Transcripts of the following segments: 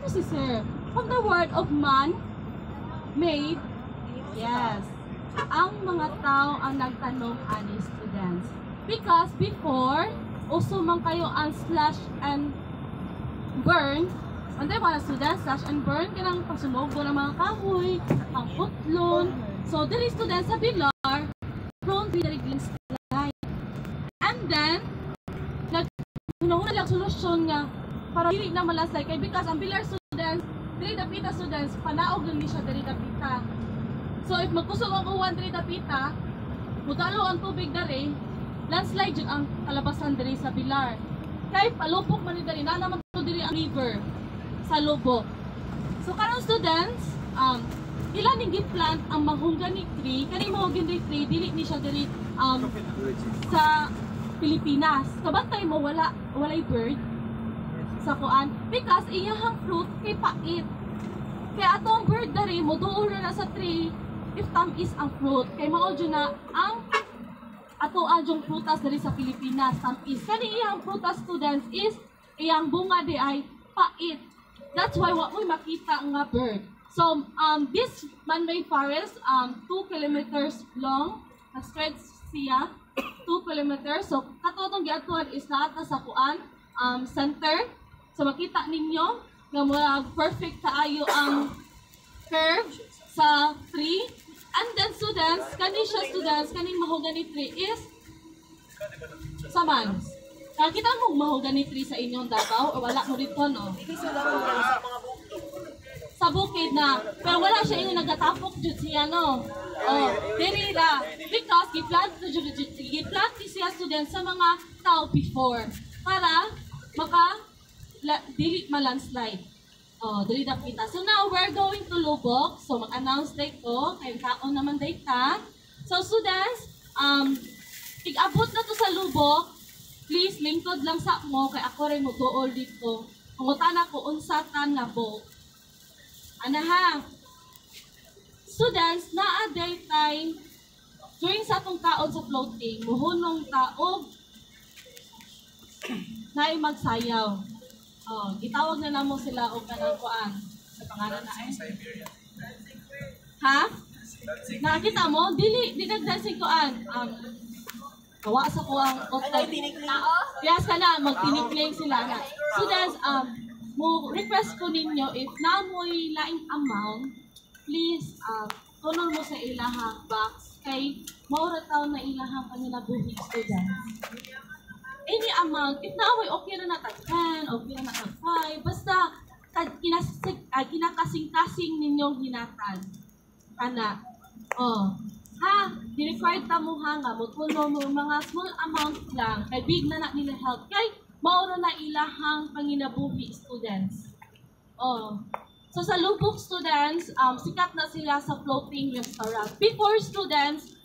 si sir? From the word of man, made, yes. Ang mga tao ang nagtanong ani students. Because before, uso man kayo ang slash and burn. Anday mga students, slash and burn, kinang pasunog ng mga kahoy, ang putlon. So, dili students sa Bilar, prone to the landslide. And then, una-una lang solusyon nga, para dili na malasay kay because ang Bilar students, dili dapita students, panaog lang ni siya dili dapita. So, if magkusog ang uwan dili dapita, mudalo ang tubig dari, landslide yun ang kalabasan dari sa Bilar. Kay palupok man ni dari, na naman to diri ang river sa lubok. So karon students, ilan ning giplant ang mahogany tree, kani mahogany tree dili ni siya diri sa Pilipinas. Kabantay mo walay bird sa kuan because iyahang fruit kay pait. Kaya atong bird dari mo duol na sa tree if tamis ang fruit. Kay mao jud na ang ato adjong prutas dari sa Pilipinas tamis. Kani iyang prutas students is iyang bunga di ay pait. That's why what we makita nga bird. So this man-made forest 2 kilometers long, na-stretch siya 2 kilometers. So katotong giadtuan is naata sa kuan center. So makita ninyo nga murag perfect kaayo ang curve sa tree. And then students, kaning mahogany tree is saman. Nakita mo mahogany tree sa inyong Davao o wala mo dito, no? Sa bukid na. Pero wala siya yung nagatapok dyan siya, no? Oh, diri ra. Because giplant siya students sa mga tao before. Para dili ma-landslide. Oh, dili na kita. So now we're going to Lubok. So mag-announce day ko. Kaya kaon naman day ta. So students, tig-abot na to sa Lubok. Please, lingkod lang sa mo, kay ako rin mo dool dito. Pangutan ako, unsatan nga boat. Ano ha? Students, naa-day time, during sa atong taon sa floating, muhunong taog, na magsayaw. Oh, itawag na namo sila o kanang kuan sa pangalan na ay. Ha? Nakita mo? Dili nag-dancing kuan. Kawa sa ko ang yes ka na, magtinikling sila na. Students, mo request ko ninyo, if na mo'y laing amount, please, tunon mo sa ilahang box, kay maura taon na ilahang panginabuhi students. Any amount, if na mo'y okay na natag 10, okay na natag 5, basta kinakasing-kasing ninyong hinatag. Kana, ha, di-required ta mo nga, mutuno mo mga small amount lang, kay big na nila help, kay mauro na ilahang panginabuhi students. So sa Lubok students, sikat na sila sa floating restaurant. Before students,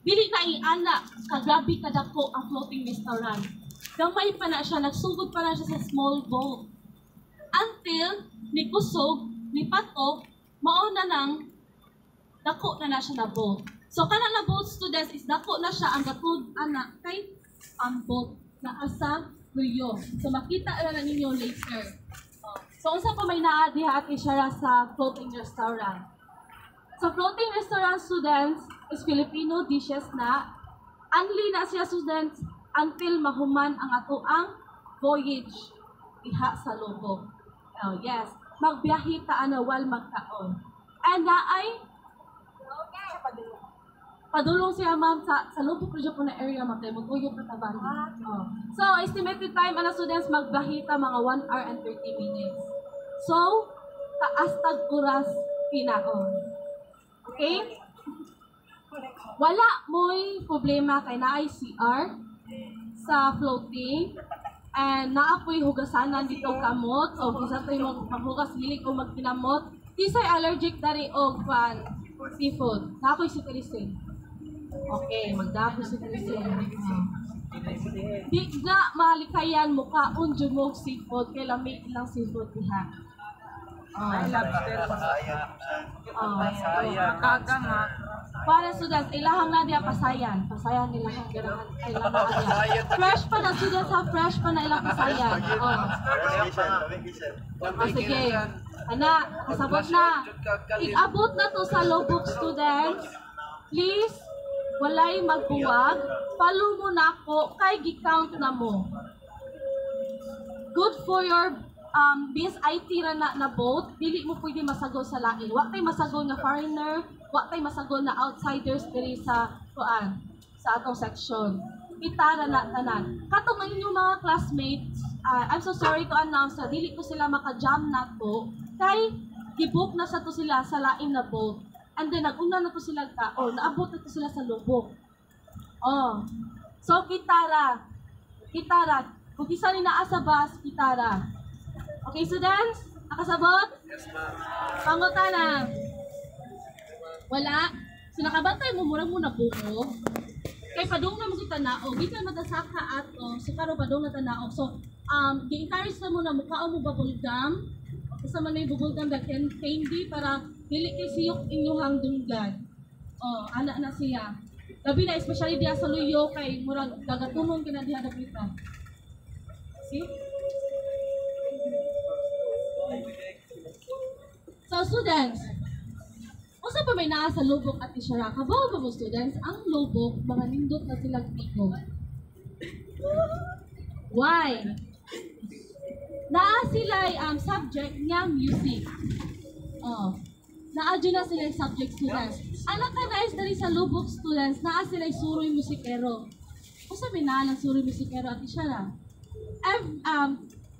dili na iana, kagabi kadako ang floating restaurant. Gamay pa na siya, nagsugod pa na siya sa small boat. Until, ni kusog, ni patok, mauna nang dako na siya na boat. So kana na boat students is dako na siya ang gatud ana kay ang boat na asa Rio. So makita na ninyo later. So unsa pa may naa diha at siya sa floating restaurant. So floating restaurant students is Filipino dishes na only na siya students until mahuman ang ato ang voyage diha sa Lubok. Oh yes, magbiyahe ta ana wal magkaon. And ay padulong siya ma'am sa Lubok region po na area ma'am tayo mag-uyo pa taban. So estimated time ana students magbahita mga 1 hour and 30 minutes. So taas tag oras pinaon. Okay? Wala mo'y problema kay naay CR sa floating and naapoy hugasanan dito kamot o kisa tayo maghugas hilig o magkinamot. Kisay allergic dari og seafood. Naapoy si Teresin. Okay, magdapo si Teresin. Di na malikayan mo kaon jumog seafood kay lamig lang seafood diha. Ay, lobster. Masaya. Makagangat. Para students, ilahang na diya pasayan. Pasayan nila ang ganahan. Ilang na diya. Fresh pa na students ha, fresh pa na ilang pasayan. Oh. Oh, sige. Anak, kasabot na. Ikabot na to sa logbook students. Please, walay magbuwag. Follow mo na ako kay gi-count na mo. Good for your bis IT ra na boat, dili mo pwede masagol sa lain. Wa tay masagol na foreigner, wa tay masagol na outsiders diri sa kuan sa atong section. Kita ra na tanan. Katong ang inyong mga classmates, I'm so sorry to announce na dili ko sila maka-jam na to kay gibook na sa to sila sa lain na boat. And then naguna na to sila naabot na to sila sa lubok. Oh. So kitara. Kung isa ni naa sa bus, kitara. Okay, students? Nakasabot? Yes, ma'am. Pangutana. Wala? So nakabantay mo, murag mo na buko. Kay padung na mo kita naog. Di ka matasaka ato. So karo padung na tanaog. So, gi-encourage na mo na mukha mo bubble gum. Kasama na yung bubble gum na candy para dili kay siyok inyong dunggan. Oh, anak na siya. Labi na, especially diya sa luyo kay murag gagatumon kina diha dapita. See? So students, usa pa may naa sa lubok at isyara. Kabaw ba mo students, ang lubok, mga nindot na silang tigo. Why? Naa sila subject niya music. Oh. Naadyo na sila yung subject students. Anak ka na is dali sa lubok students, naa sila yung suroy musikero. Usa may naa ng suroy musikero at isyara.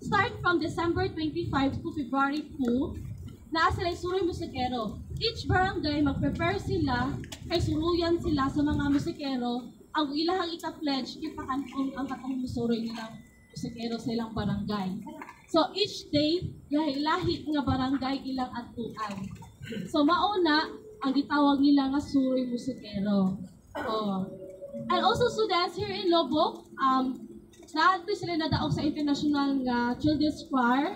Start from December 25 to February 2, naa sila yung suroy musikero. Each barangay, mag-prepare sila, kay suruyan sila sa mga musikero, ang ilahang ika-pledge, kipakantong ang katong musuroy nilang musikero sa ilang barangay. So each day, lahi-lahi nga barangay ilang atuan. So mauna, ang gitawag nila nga suroy musikero. Oh. And also students, here in Lobok, nato sila nadaog sa international nga Children's Choir.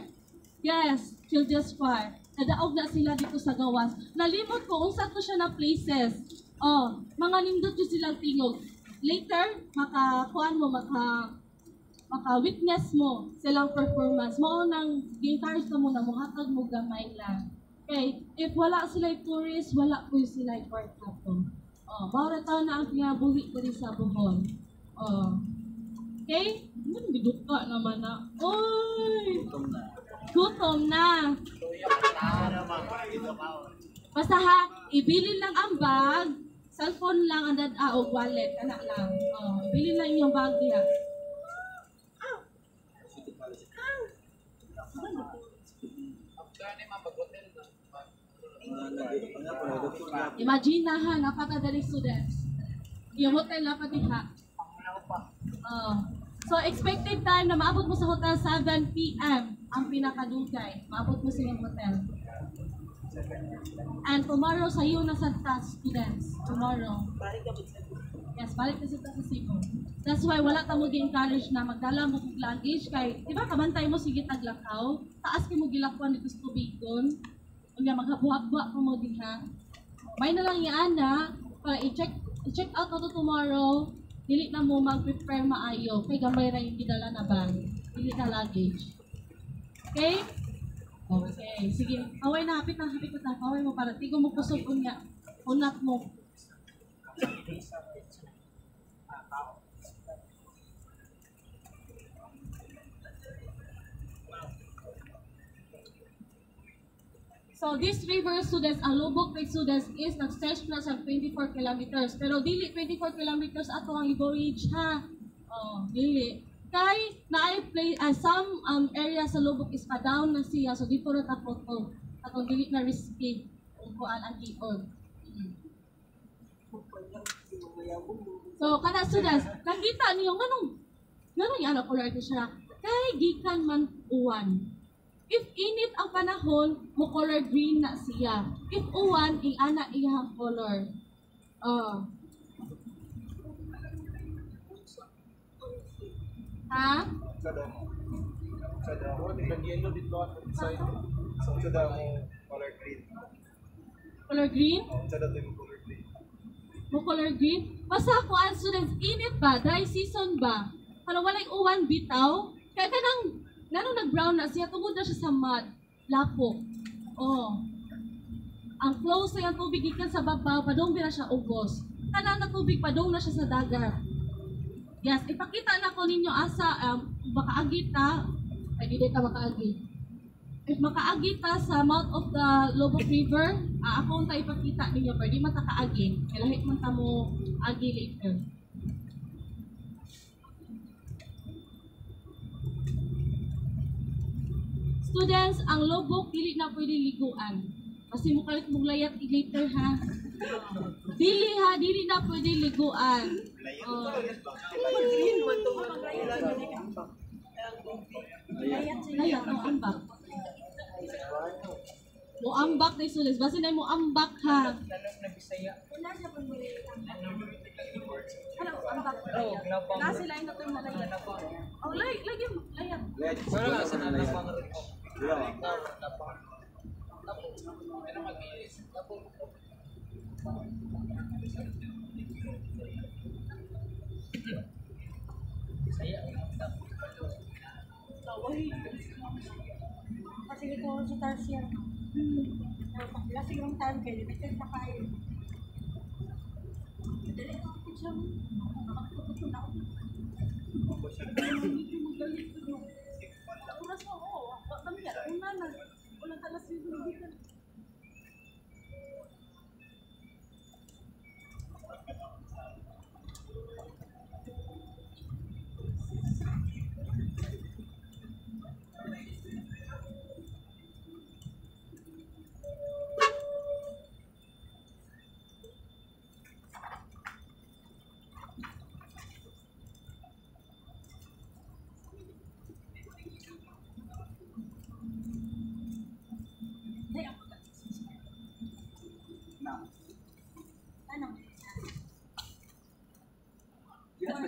Yes, Children's Choir. Nadaog na sila dito sa gawas. Nalimot ko unsa to siya na places. Oh, mga nindot yung silang tingog. Later, maka-witness mo silang performance. Mao nang gi-encourage na mo na muhatag mo gamay lang. Okay, if wala sila tourist, wala po sila kwartato. Oh, bawat taon na ang pinabuhi ko rin sa buhon. Oh. Okay? Biduka naman na. Oy! Gutom na. Basta ha, ibilin lang ang bag, cellphone lang ang o wallet, kana lang. Oh, ibilin lang yung bag diha. Imagine na ha, napakadali students. Yung hotel na pati ha. So, expected time na maabot mo sa hotel 7 p.m. ang pinakadugay. Maabot mo sa iyong hotel. And tomorrow, sa iyo na sa task, students. Tomorrow. Yes, balik na sa Cebu. That's why wala ta mo di-encourage na magdala mo kong luggage. Kay, di ba, kabantay mo, sige taglakaw. Taas ka mo gilakwan dito sa tubigon. Kaya maghabuhak-buhak mo diha. May na lang yan na, para i-check out na to tomorrow. Dili na mo mag-prepare maayo. Kay gamay ra yung gidala na bag. Dili na luggage. Okay? Okay. Sige. Away na. Hapit na. Away mo para tigo mo kusog unya. Unat mo. So, this river students, ang Lubok Lake students is nag-stretch na sa 24 kilometers. Pero dili 24 kilometers ato ang i-bridge ha. Oh, dili. Kay some area sa Lubok is pa-down na siya. So, dito na tapos to. Atong dili na risky. Kung kuan ang iod. So, kada students, nakita niyo ganun yung ano color ito siya. Kay gikan man uwan. If init ang panahon, mo color green na siya. If uwan, ana iyang color. Ha? Sa damo, nag-yellow dito side. So, sa damo, color green. Color green? Sa damo, color green. mo color green. Basta ako ang students, init ba? Dry season ba? Parang walay uwan bitaw. Kaya kanang, nanong nag-brown na siya, tungod na siya sa mud. Lapok. Oh. Ang flow sa yung tubig ikan sa babaw, padong na siya ugos. Kanang na tubig, padong na siya sa dagat. Yes, ipakita na ko ninyo asa, makaagit ta. Ay, hindi ka makaagit. If makaagi ta sa mouth of the Lobok River, ako ang ipakita ninyo, pero di matakaagi. Kaya lahit man ta mo agi later. Students, ang Lobok dili na pwede liguan. Kasi mo kalit mong layat later ha. Dili na pwede liguan. Layat ang ambak. Mo ambak na students. Basta na mo ambak ha. Nasi lain na ito yung malayat. Oh, lagi mo. Layat. Wala sa nalapang. Kasi ito si Tarsier. Kasi yung time kayo, limited na kayo. Dali ito ako siya. Makakapagod na ako. Oras mo, oo. Kami yan, una na. Walang talas yung hulubitan.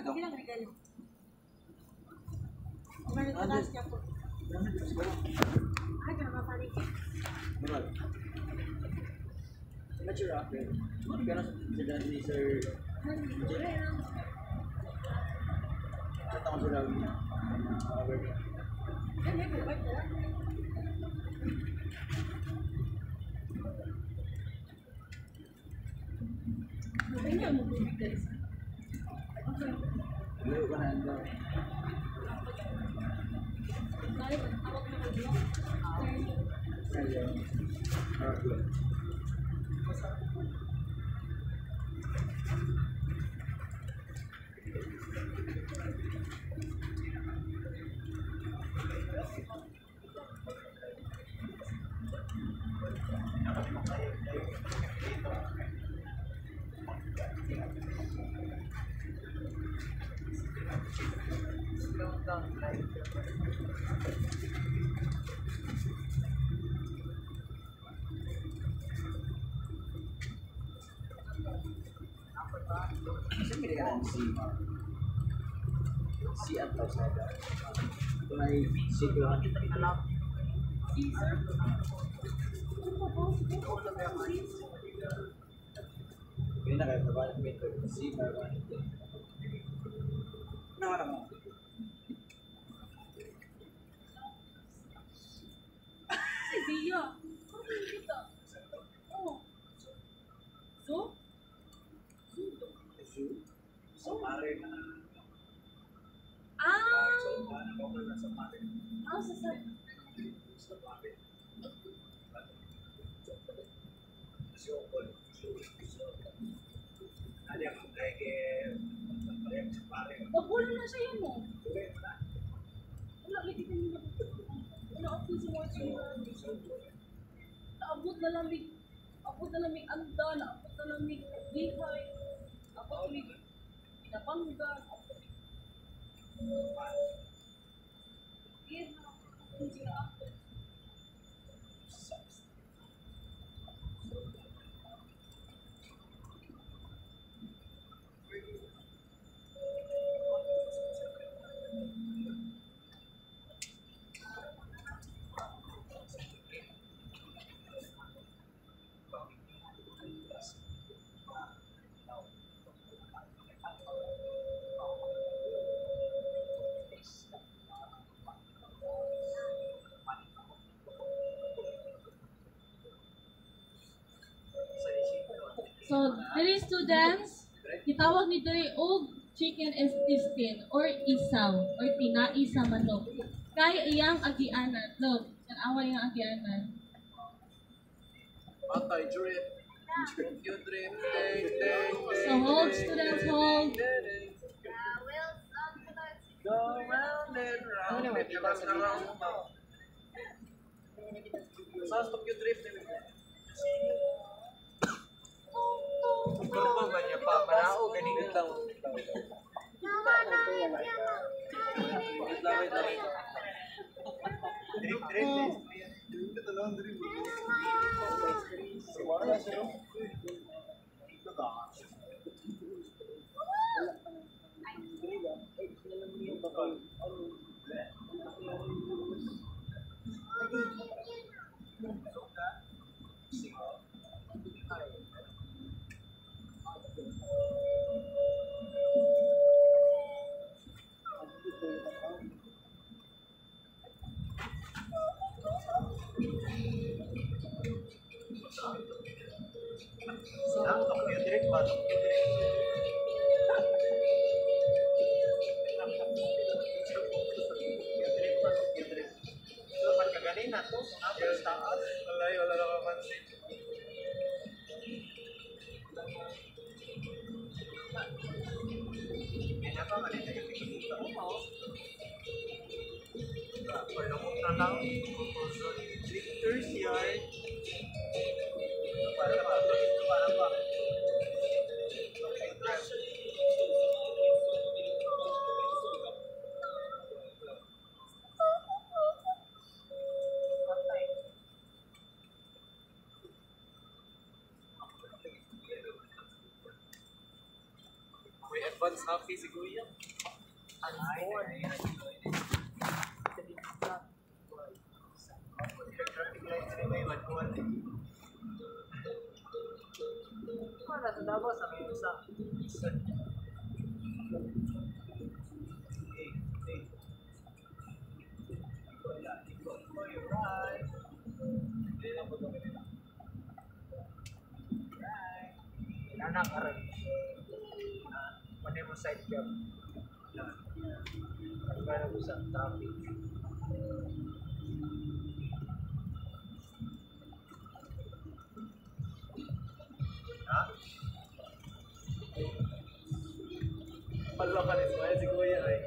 Bilang regalo. Balik ke tas siya po. Ay, kaya mapalik. Betul. Natural after. Karena sudah di sir. Kita masuk dalam. Ini buat ya. Ini mau beli guys. Dulu kan anda. Saya. Bisa kira-kira si atau saya mulai si keluar ini nak kayak berapa meter si berapa meter nah orang Si Zia. Ano kita? Oh. So? Samarin. Ah! Samarin. Ah, sa Samarin. Ada yang kayak Wala na siya yun mo. Wala, lagi ka nila. Wala ako sa mga siya. Naabot na lamig. Abot na lamig anda. Naabot na lamig bihay. Abot na lamig pinapanggan. Abot na lamig. Dili students, gitawag ni diri og chicken intestine or isaw or tinai sa manok. Kay iyang agianan. Look, tanawa iyang agianan. Patay, drip. You drip. So hold students, hold. Go round and round. Maybe once around. Saan stop yung drip? Kurbo ba niya pa? Manao, ganito lang. Drip, drip. Ito lang, drip. Wala siya. Ito ka. Wala na kapansin. Drifters yard. Para pa. May advance happy si Kuya. Anak aral. Mana mo side cam? Para mo sa traffic. Ha? Palo ka rin ba si Kuya ay?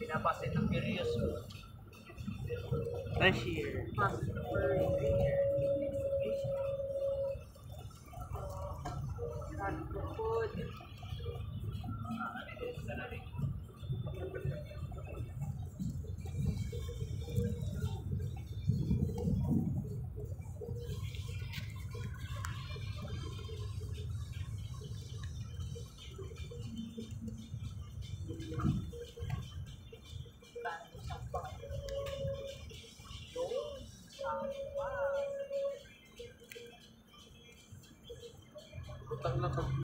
Pinapasin ng curious. Cashier. Food.